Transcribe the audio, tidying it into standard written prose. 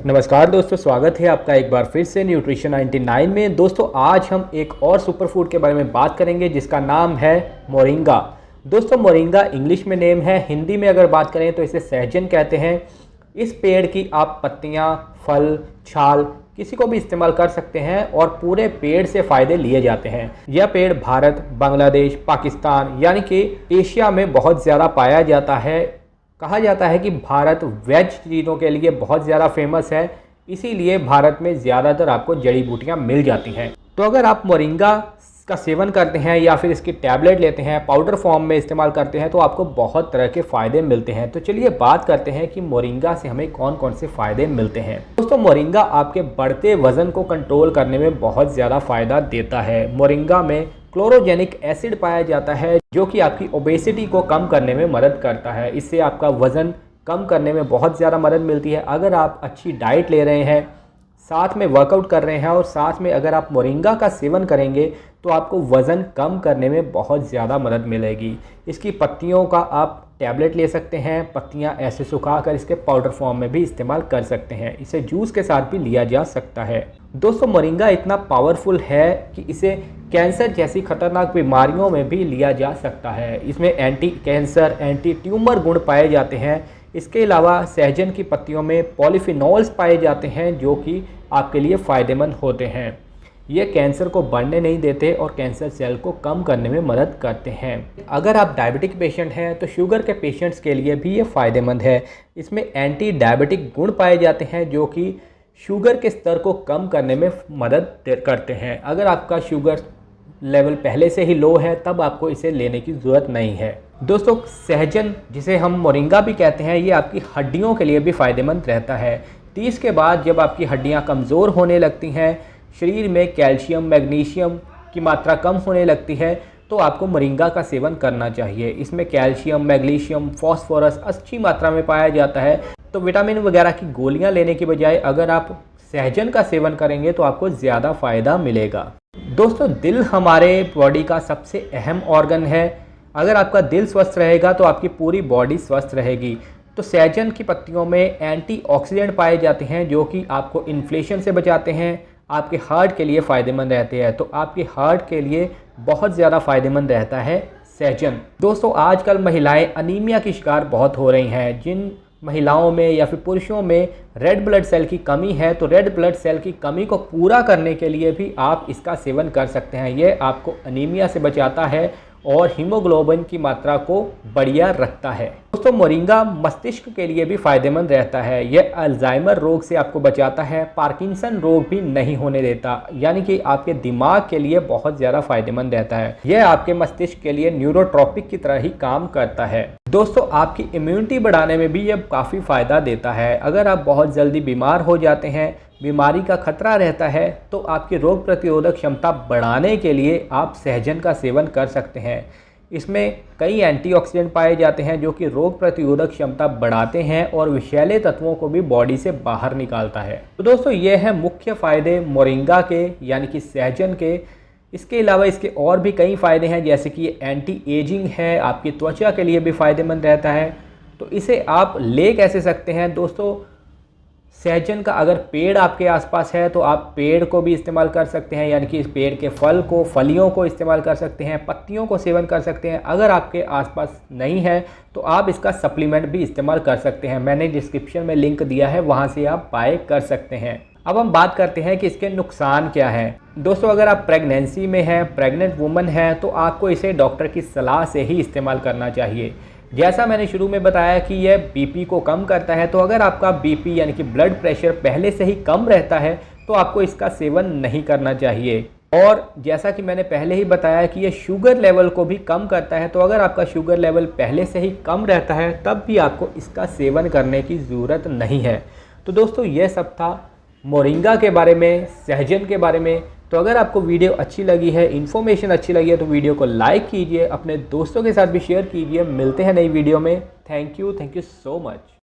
नमस्कार दोस्तों, स्वागत है आपका एक बार फिर से न्यूट्रिशन 99 में। दोस्तों आज हम एक और सुपर फूड के बारे में बात करेंगे जिसका नाम है मोरिंगा। दोस्तों मोरिंगा इंग्लिश में नेम है, हिंदी में अगर बात करें तो इसे सहजन कहते हैं। इस पेड़ की आप पत्तियां, फल, छाल किसी को भी इस्तेमाल कर सकते हैं और पूरे पेड़ से फ़ायदे लिए जाते हैं। यह पेड़ भारत, बांग्लादेश, पाकिस्तान यानी कि एशिया में बहुत ज़्यादा पाया जाता है। कहा जाता है कि भारत वेज चीज़ों के लिए बहुत ज़्यादा फेमस है, इसीलिए भारत में ज़्यादातर आपको जड़ी बूटियाँ मिल जाती हैं। तो अगर आप मोरिंगा का सेवन करते हैं या फिर इसकी टैबलेट लेते हैं, पाउडर फॉर्म में इस्तेमाल करते हैं, तो आपको बहुत तरह के फ़ायदे मिलते हैं। तो चलिए बात करते हैं कि मोरिंगा से हमें कौन कौन से फ़ायदे मिलते हैं। दोस्तों मोरिंगा आपके बढ़ते वज़न को कंट्रोल करने में बहुत ज़्यादा फ़ायदा देता है। मोरिंगा में क्लोरोजेनिक एसिड पाया जाता है जो कि आपकी ओबेसिटी को कम करने में मदद करता है। इससे आपका वज़न कम करने में बहुत ज़्यादा मदद मिलती है। अगर आप अच्छी डाइट ले रहे हैं, साथ में वर्कआउट कर रहे हैं और साथ में अगर आप मोरिंगा का सेवन करेंगे तो आपको वज़न कम करने में बहुत ज़्यादा मदद मिलेगी। इसकी पत्तियों का आप टैबलेट ले सकते हैं, पत्तियां ऐसे सुखा कर इसके पाउडर फॉर्म में भी इस्तेमाल कर सकते हैं। इसे जूस के साथ भी लिया जा सकता है। दोस्तों मोरिंगा इतना पावरफुल है कि इसे कैंसर जैसी खतरनाक बीमारियों में भी लिया जा सकता है। इसमें एंटी कैंसर, एंटी ट्यूमर गुण पाए जाते हैं। इसके अलावा सहजन की पत्तियों में पॉलीफिनॉल्स पाए जाते हैं जो कि आपके लिए फ़ायदेमंद होते हैं। ये कैंसर को बढ़ने नहीं देते और कैंसर सेल को कम करने में मदद करते हैं। अगर आप डायबिटिक पेशेंट हैं तो शुगर के पेशेंट्स के लिए भी ये फ़ायदेमंद है। इसमें एंटी डायबिटिक गुण पाए जाते हैं जो कि शुगर के स्तर को कम करने में मदद करते हैं। अगर आपका शुगर लेवल पहले से ही लो है तब आपको इसे लेने की ज़रूरत नहीं है। दोस्तों सहजन, जिसे हम मोरिंगा भी कहते हैं, ये आपकी हड्डियों के लिए भी फ़ायदेमंद रहता है। 30 के बाद जब आपकी हड्डियां कमज़ोर होने लगती हैं, शरीर में कैल्शियम, मैग्नीशियम की मात्रा कम होने लगती है, तो आपको मोरिंगा का सेवन करना चाहिए। इसमें कैल्शियम, मैग्नीशियम, फॉस्फोरस अच्छी मात्रा में पाया जाता है। तो विटामिन वगैरह की गोलियां लेने की बजाय अगर आप सहजन का सेवन करेंगे तो आपको ज़्यादा फ़ायदा मिलेगा। दोस्तों दिल हमारे बॉडी का सबसे अहम ऑर्गन है। अगर आपका दिल स्वस्थ रहेगा तो आपकी पूरी बॉडी स्वस्थ रहेगी। तो सहजन की पत्तियों में एंटीऑक्सीडेंट पाए जाते हैं जो कि आपको इन्फ्लेशन से बचाते हैं, आपके हार्ट के लिए फ़ायदेमंद रहते हैं। तो आपके हार्ट के लिए बहुत ज़्यादा फ़ायदेमंद रहता है सहजन। दोस्तों आजकल महिलाएं अनीमिया की शिकार बहुत हो रही हैं। जिन महिलाओं में या फिर पुरुषों में रेड ब्लड सेल की कमी है, तो रेड ब्लड सेल की कमी को पूरा करने के लिए भी आप इसका सेवन कर सकते हैं। ये आपको अनीमिया से बचाता है और हीमोग्लोबिन की मात्रा को बढ़िया रखता है। दोस्तों मोरिंगा मस्तिष्क के लिए भी फ़ायदेमंद रहता है। यह अल्जाइमर रोग से आपको बचाता है, पार्किंसन रोग भी नहीं होने देता, यानी कि आपके दिमाग के लिए बहुत ज़्यादा फ़ायदेमंद रहता है। यह आपके मस्तिष्क के लिए न्यूरोट्रॉपिक की तरह ही काम करता है। दोस्तों आपकी इम्यूनिटी बढ़ाने में भी यह काफ़ी फ़ायदा देता है। अगर आप बहुत जल्दी बीमार हो जाते हैं, बीमारी का खतरा रहता है, तो आपकी रोग प्रतिरोधक क्षमता बढ़ाने के लिए आप सहजन का सेवन कर सकते हैं। इसमें कई एंटीऑक्सीडेंट पाए जाते हैं जो कि रोग प्रतिरोधक क्षमता बढ़ाते हैं और विषैले तत्वों को भी बॉडी से बाहर निकालता है। तो दोस्तों ये है मुख्य फ़ायदे मोरिंगा के, यानी कि सहजन के। इसके अलावा इसके और भी कई फ़ायदे हैं, जैसे कि ये एंटी एजिंग है, आपकी त्वचा के लिए भी फ़ायदेमंद रहता है। तो इसे आप ले कैसे सकते हैं दोस्तों, सहजन का अगर पेड़ आपके आसपास है तो आप पेड़ को भी इस्तेमाल कर सकते हैं, यानी कि इस पेड़ के फल को, फलियों को इस्तेमाल कर सकते हैं, पत्तियों को सेवन कर सकते हैं। अगर आपके आसपास नहीं है तो आप इसका सप्लीमेंट भी इस्तेमाल कर सकते हैं। मैंने डिस्क्रिप्शन में लिंक दिया है, वहाँ से आप बाय कर सकते हैं। अब हम बात करते हैं कि इसके नुकसान क्या हैं। दोस्तों अगर आप प्रेगनेंसी में हैं, प्रेग्नेंट वुमन हैं, तो आपको इसे डॉक्टर की सलाह से ही इस्तेमाल करना चाहिए। जैसा मैंने शुरू में बताया कि यह बीपी को कम करता है, तो अगर आपका बीपी यानी कि ब्लड प्रेशर पहले से ही कम रहता है तो आपको इसका सेवन नहीं करना चाहिए। और जैसा कि मैंने पहले ही बताया कि यह शुगर लेवल को भी कम करता है, तो अगर आपका शुगर लेवल पहले से ही कम रहता है तब भी आपको इसका सेवन करने की ज़रूरत नहीं है। तो दोस्तों ये सब था मोरिंगा के बारे में, सहजन के बारे में। तो अगर आपको वीडियो अच्छी लगी है, इन्फॉर्मेशन अच्छी लगी है, तो वीडियो को लाइक कीजिए, अपने दोस्तों के साथ भी शेयर कीजिए। मिलते हैं नई वीडियो में। Thank you so much.